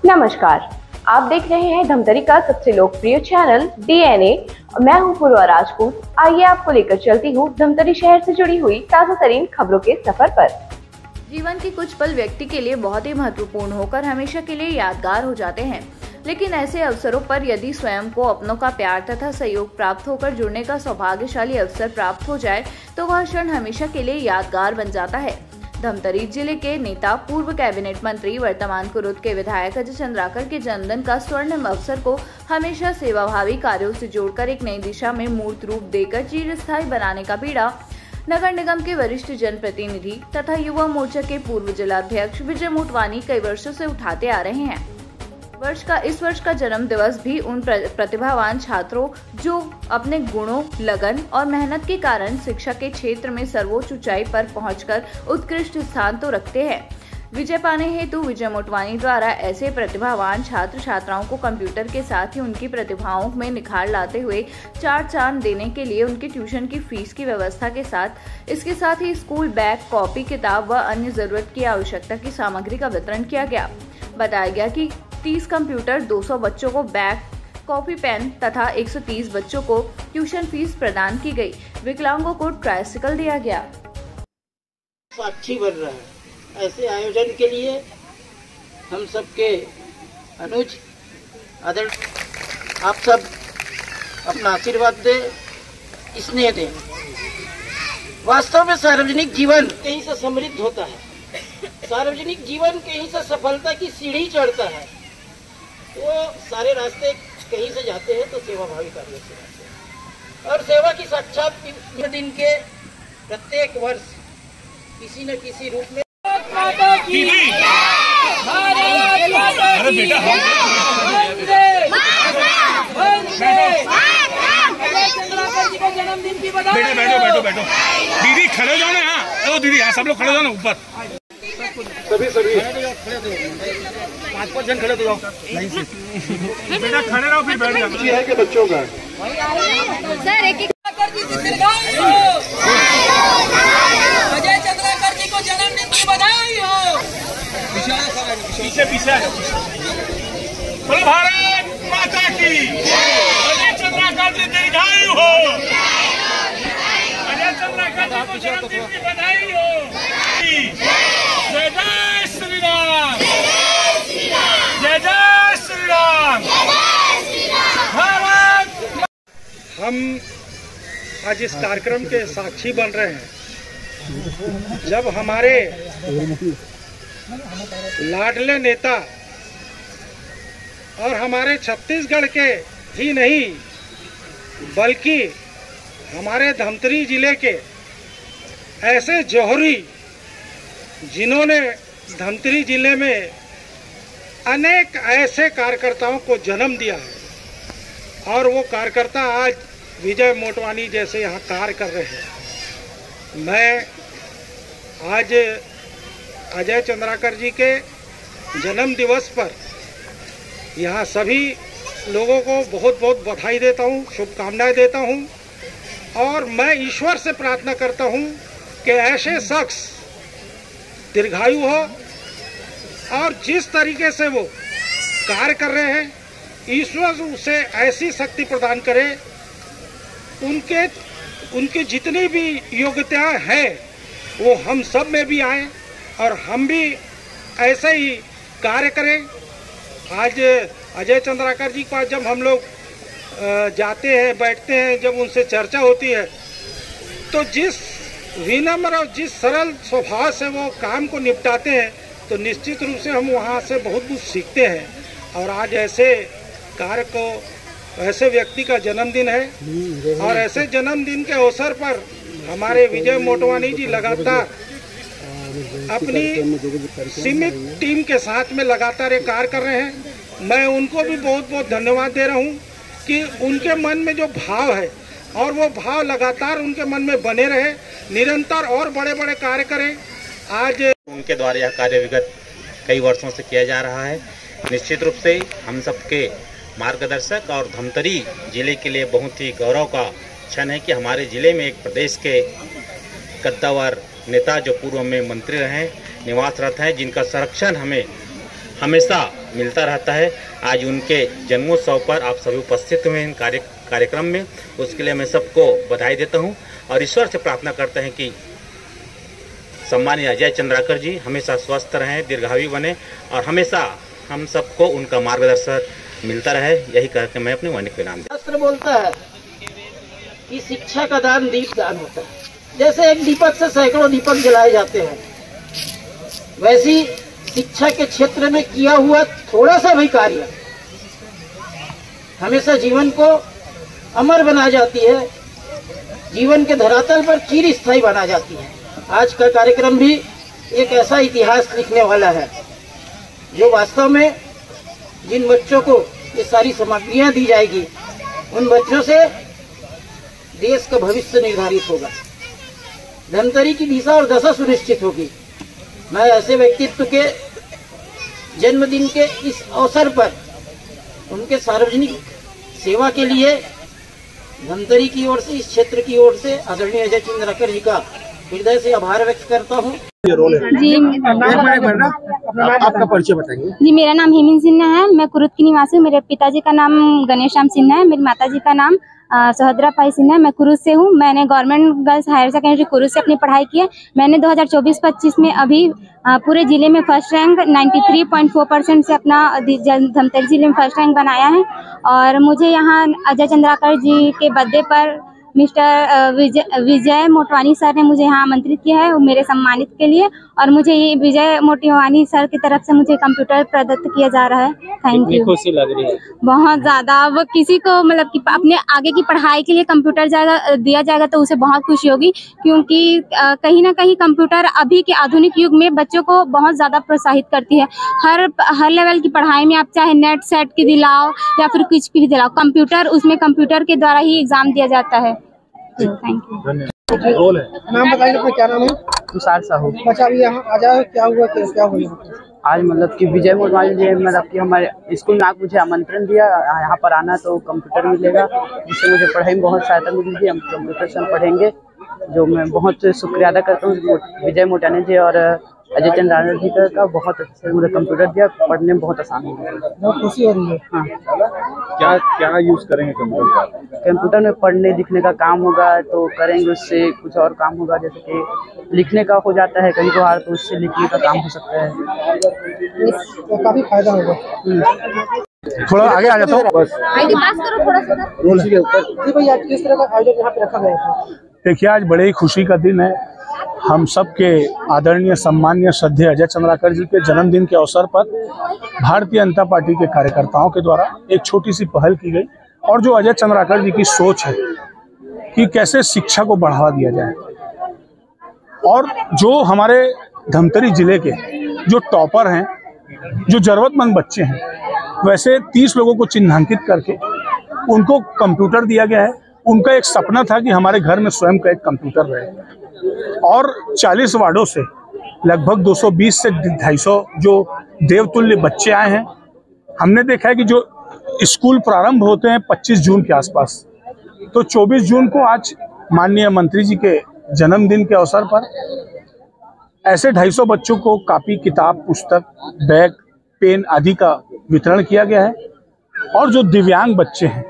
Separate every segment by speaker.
Speaker 1: नमस्कार, आप देख रहे हैं धमतरी का सबसे लोकप्रिय चैनल DNA। मैं हूं पूर्वा राजपूत। आइए आपको लेकर चलती हूं धमतरी शहर से जुड़ी हुई ताजा तरीन खबरों के सफर पर। जीवन के कुछ पल व्यक्ति के लिए बहुत ही महत्वपूर्ण होकर हमेशा के लिए यादगार हो जाते हैं, लेकिन ऐसे अवसरों पर यदि स्वयं को अपनों का प्यार तथा सहयोग प्राप्त होकर जुड़ने का सौभाग्यशाली अवसर प्राप्त हो जाए तो वह क्षण हमेशा के लिए यादगार बन जाता है। धमतरी जिले के नेता पूर्व कैबिनेट मंत्री वर्तमान कुरुद के विधायक अजय चंद्राकर के जन्मदिन का स्वर्णिम अवसर को हमेशा सेवाभावी कार्यों से जोड़कर एक नई दिशा में मूर्त रूप देकर चिरस्थायी बनाने का बीड़ा नगर निगम के वरिष्ठ जनप्रतिनिधि तथा युवा मोर्चा के पूर्व जिलाध्यक्ष विजय मोटवानी कई वर्षों से उठाते आ रहे हैं। इस वर्ष का जन्म दिवस भी उन प्रतिभावान छात्रों जो अपने गुणों, लगन और मेहनत के कारण शिक्षा के क्षेत्र में सर्वोच्च ऊंचाई पर पहुंचकर उत्कृष्ट स्थान तो रखते हैं। विजय पाने हेतु विजय मोटवानी द्वारा ऐसे प्रतिभावान छात्र छात्राओं को कंप्यूटर के साथ ही उनकी प्रतिभाओं में निखार लाते हुए चार चांद देने के लिए उनकी ट्यूशन की फीस की व्यवस्था के साथ इसके साथ ही स्कूल बैग, कॉपी, किताब व अन्य जरूरत की आवश्यकता की सामग्री का वितरण किया गया। बताया गया कि 30 कंप्यूटर, 200 बच्चों को बैग, कॉपी, पेन तथा 130 बच्चों को ट्यूशन फीस प्रदान की गई। विकलांगों को ट्राइसिकल दिया गया।
Speaker 2: साक्षी बन रहा है। ऐसे आयोजन के लिए हम सबके अनुज आदर आप सब अपना आशीर्वाद दें, स्नेह दें। वास्तव में सार्वजनिक जीवन कहीं से समृद्ध होता है, सार्वजनिक जीवन कहीं से सफलता की सीढ़ी चढ़ता है। वो सारे रास्ते कहीं से जाते हैं तो सेवाभावी कार्यों से जाते हैं, और सेवा की साक्षात दिन के प्रत्येक वर्ष किसी न किसी रूप में
Speaker 3: अरे बेटा
Speaker 2: जन्मदिन की बधाई।
Speaker 3: बैठो दीदी खड़े हो जाओ ना। हाँ दीदी, हाँ सब लोग खड़े हो जाओ ना ऊपर। सभी 5-5 जन खड़े हो जाओ लाइन से। बेटा खड़े रहो, फिर बैठ जाओ।
Speaker 4: है कि बच्चों का
Speaker 5: सर एक
Speaker 2: अजय चंद्राकर जी को जन्मदिन की बधाई हो।
Speaker 3: पीछे बोलो भारत माता की। अजय चंद्राकर जी दीर्घायु हो। अजय चंद्राकर जी को जन्मदिन की बधाई हो। जय जय श्री राम, जय जय श्री राम। भारत।
Speaker 4: हम आज इस कार्यक्रम के साक्षी बन रहे हैं जब हमारे लाडले नेता और हमारे छत्तीसगढ़ के ही नहीं बल्कि हमारे धमतरी जिले के ऐसे जौहरी जिन्होंने धमतरी जिले में अनेक ऐसे कार्यकर्ताओं को जन्म दिया है, और वो कार्यकर्ता आज विजय मोटवानी जैसे यहाँ कार्य कर रहे हैं। मैं आज अजय चंद्राकर जी के जन्म दिवस पर यहाँ सभी लोगों को बहुत बहुत बधाई देता हूँ, शुभकामनाएं देता हूँ, और मैं ईश्वर से प्रार्थना करता हूँ कि ऐसे शख्स दीर्घायु हो और जिस तरीके से वो कार्य कर रहे हैं ईश्वर उसे ऐसी शक्ति प्रदान करे, उनकी जितनी भी योग्यताएं हैं वो हम सब में भी आए और हम भी ऐसे ही कार्य करें। आज अजय चंद्राकर जी के पास जब हम लोग जाते हैं, बैठते हैं, जब उनसे चर्चा होती है तो जिस विनम्र और जिस सरल स्वभाव से वो काम को निपटाते हैं तो निश्चित रूप से हम वहाँ से बहुत कुछ सीखते हैं। और आज ऐसे कार्य को, ऐसे व्यक्ति का जन्मदिन है, और ऐसे जन्मदिन के अवसर पर हमारे विजय मोटवानी जी लगातार अपनी सीमित टीम के साथ में लगातार ये कार्य कर रहे हैं। मैं उनको भी बहुत बहुत धन्यवाद दे रहा हूँ कि उनके मन में जो भाव है और वो भाव लगातार उनके मन में बने रहे, निरंतर और बड़े बड़े कार्य करें। आज
Speaker 6: उनके द्वारा यह कार्य विगत कई वर्षों से किया जा रहा है। निश्चित रूप से हम सबके मार्गदर्शक और धमतरी जिले के लिए बहुत ही गौरव का क्षण है कि हमारे जिले में एक प्रदेश के कद्दावर नेता जो पूर्व में मंत्री रहे, निवासरत हैं, जिनका संरक्षण हमें हमेशा मिलता रहता है। आज उनके जन्मोत्सव पर आप सभी उपस्थित हुए इन कार्यक्रम में, उसके लिए मैं सबको बधाई देता हूं और ईश्वर से प्रार्थना करते हैं कि सम्मानीय अजय चंद्राकर जी हमेशा स्वस्थ रहें, दीर्घायु बने और हमेशा हम सबको उनका मार्गदर्शन मिलता रहे। यही कहकर मैं अपने वाणी को नाम
Speaker 2: शास्त्र बोलता है कि शिक्षा का दान दीप दान होता है। जैसे एक दीपक से सैकड़ों दीपक जलाए जाते हैं, वैसी शिक्षा के क्षेत्र में किया हुआ थोड़ा सा भी कार्य हमेशा जीवन को अमर बना जाती है, जीवन के धरातल पर चिरस्थायी बना जाती है। आज का कार्यक्रम भी एक ऐसा इतिहास लिखने वाला है, जो वास्तव में जिन बच्चों को ये सारी सामग्रियां दी जाएगी, उन बच्चों से देश का भविष्य निर्धारित होगा, धमतरी की दिशा और दशा सुनिश्चित होगी। मैं ऐसे व्यक्तित्व के जन्मदिन के इस अवसर पर उनके सार्वजनिक सेवा के लिए धमतरी की ओर से, इस क्षेत्र की ओर से आदरणीय अजय चंद्राकर जी का हृदय से आभार व्यक्त करता हूँ।
Speaker 5: जी
Speaker 4: आपका परिचय बताइए।
Speaker 5: जी, मेरा नाम हेमिन सिन्हा है, मैं कुरुद की निवासी हूँ। मेरे पिताजी का नाम गणेश राम सिन्हा है, मेरी माताजी का नाम सोहद्रा पाई सिन्हा है। मैं कुरुद से हूँ। मैंने government girls higher secondary Kurud से अपनी पढ़ाई की है। मैंने 2024-25 में अभी पूरे जिले में फर्स्ट रैंक 93.4% से अपना धमतरी जिले में फर्स्ट रैंक बनाया है। और मुझे यहाँ अजय चंद्राकर जी के बर्थडे पर मिस्टर विजय मोटवानी सर ने मुझे यहाँ आमंत्रित किया है मेरे सम्मानित के लिए, और मुझे ये विजय मोटवानी सर की तरफ से मुझे कंप्यूटर प्रदत्त किया जा रहा है। Thank you.
Speaker 6: खुशी लग रही है
Speaker 5: बहुत ज़्यादा। अब किसी को मतलब कि अपने आगे की पढ़ाई के लिए कंप्यूटर दिया जाएगा तो उसे बहुत खुशी होगी, क्योंकि कहीं ना कहीं कंप्यूटर अभी के आधुनिक युग में बच्चों को बहुत ज़्यादा प्रोत्साहित करती है। हर लेवल की पढ़ाई में आप चाहे नेट सेट की दिलाओ या फिर कुछ भी दिलाओ, कंप्यूटर उसमें कंप्यूटर के द्वारा ही एग्जाम दिया जाता है। Thank you.
Speaker 4: रोल है। नाम बताइए अपना, क्या नाम है?
Speaker 7: तुषार साहू।
Speaker 4: अच्छा, अभी यहाँ आ जाओ, क्या हुआ?
Speaker 7: आज मतलब कि विजय मोटवानी जी मतलब कि हमारे स्कूल में मुझे आमंत्रण दिया यहाँ पर आना, तो कंप्यूटर मिलेगा जिससे मुझे पढ़ाई में बहुत सहायता मिलेगी। हम कंप्यूटर से हम पढ़ेंगे, जो मैं बहुत शुक्रिया अदा करता हूँ विजय मोटवानी जी और अजय चंद्राकर जी का। बहुत अच्छे मुझे कंप्यूटर दिया, पढ़ने में बहुत आसान हो गया।
Speaker 4: बहुत खुशी हो रही है।
Speaker 7: हाँ।
Speaker 3: क्या यूज करेंगे
Speaker 7: कंप्यूटर में पढ़ने लिखने का काम होगा तो करेंगे, उससे कुछ और काम होगा, जैसे कि लिखने का हो जाता है कभी कभार, तो उससे लिखने का काम हो सकता है,
Speaker 4: तो काफी फायदा होगा।
Speaker 3: थोड़ा आगे आ जाता हूँ बस।
Speaker 5: आईडी पास करो थोड़ा सा।
Speaker 3: रोल के ऊपर
Speaker 4: जी भैया, किस तरह का आयोजन यहाँ पे रखा गया है?
Speaker 8: देखिए, आज बड़े ही खुशी का दिन है। हम सब के आदरणीय सम्मानीय श्रद्धेय अजय चंद्राकर जी के जन्मदिन के अवसर पर भारतीय जनता पार्टी के कार्यकर्ताओं के द्वारा एक छोटी सी पहल की गई, और जो अजय चंद्राकर जी की सोच है कि कैसे शिक्षा को बढ़ावा दिया जाए, और जो हमारे धमतरी जिले के जो टॉपर हैं, जो जरूरतमंद बच्चे हैं, वैसे 30 लोगों को चिन्हांकित करके उनको कंप्यूटर दिया गया है। उनका एक सपना था कि हमारे घर में स्वयं का एक कंप्यूटर रहे, और 40 वार्डों से लगभग 220 से 250 जो देवतुल्य बच्चे आए हैं। हमने देखा है कि जो स्कूल प्रारंभ होते हैं 25 जून के आसपास, तो 24 जून को आज माननीय मंत्री जी के जन्मदिन के अवसर पर ऐसे 250 बच्चों को कापी, किताब, पुस्तक, बैग, पेन आदि का वितरण किया गया है। और जो दिव्यांग बच्चे हैं,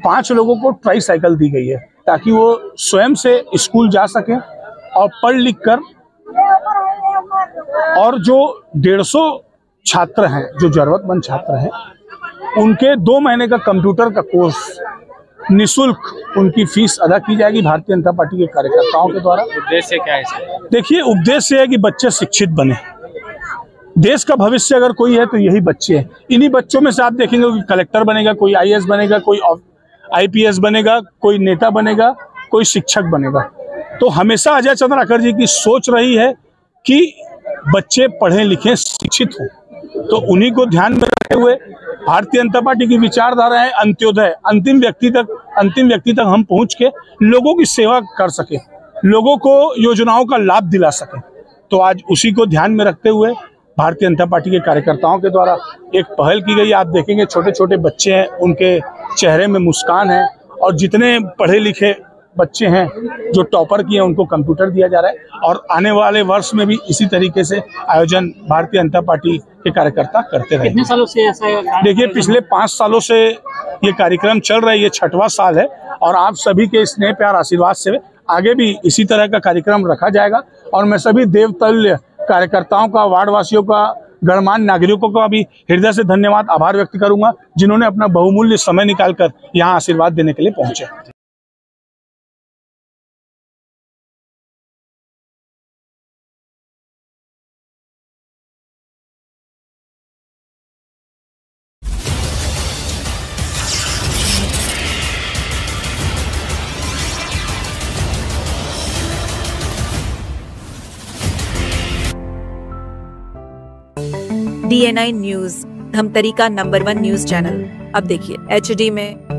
Speaker 8: 5 लोगों को ट्राईसाइकिल दी गई है ताकि वो स्वयं से स्कूल जा सकें और पढ़ लिख कर, और जो 150 छात्र हैं, जो जरूरतमंद छात्र हैं, उनके 2 महीने का कंप्यूटर का कोर्स निःशुल्क उनकी फीस अदा की जाएगी भारतीय जनता पार्टी के कार्यकर्ताओं के द्वारा।
Speaker 6: उद्देश्य क्या है?
Speaker 8: देखिए, उद्देश्य है कि बच्चे शिक्षित बने। देश का भविष्य अगर कोई है तो यही बच्चे हैं। इन्हीं बच्चों में से आप देखेंगे कि कलेक्टर बनेगा, कोई IAS बनेगा, कोई IPS बनेगा, कोई नेता बनेगा, कोई शिक्षक बनेगा। तो हमेशा अजय चंद्राकर जी की सोच रही है कि बच्चे पढ़ें लिखें, शिक्षित हों। तो उन्हीं को ध्यान में रखते हुए भारतीय जनता पार्टी की विचारधारा है अंत्योदय, अंतिम व्यक्ति तक हम पहुंच के लोगों की सेवा कर सके, लोगों को योजनाओं का लाभ दिला सके। तो आज उसी को ध्यान में रखते हुए भारतीय जनता पार्टी के कार्यकर्ताओं के द्वारा एक पहल की गई। आप देखेंगे छोटे छोटे बच्चे हैं, उनके चेहरे में मुस्कान है, और जितने पढ़े लिखे बच्चे हैं जो टॉपर किए हैं उनको कंप्यूटर दिया जा रहा है और आने वाले वर्ष में भी इसी तरीके से आयोजन भारतीय जनता पार्टी के कार्यकर्ता करते रहे।
Speaker 9: कितने सालों से ऐसा?
Speaker 8: देखिए, पिछले 5 सालों से ये कार्यक्रम चल रहा है, ये 6वां साल है और आप सभी के स्नेह प्यार आशीर्वाद से आगे भी इसी तरह का कार्यक्रम रखा जाएगा। और मैं सभी देवतुल्य कार्यकर्ताओं का, वार्डवासियों का, गणमान्य नागरिकों का भी हृदय से धन्यवाद, आभार व्यक्त करूंगा जिन्होंने अपना बहुमूल्य समय निकालकर यहाँ आशीर्वाद देने के लिए पहुंचे।
Speaker 10: DNI न्यूज, धमतरी का नंबर 1 न्यूज चैनल। अब देखिए HD में,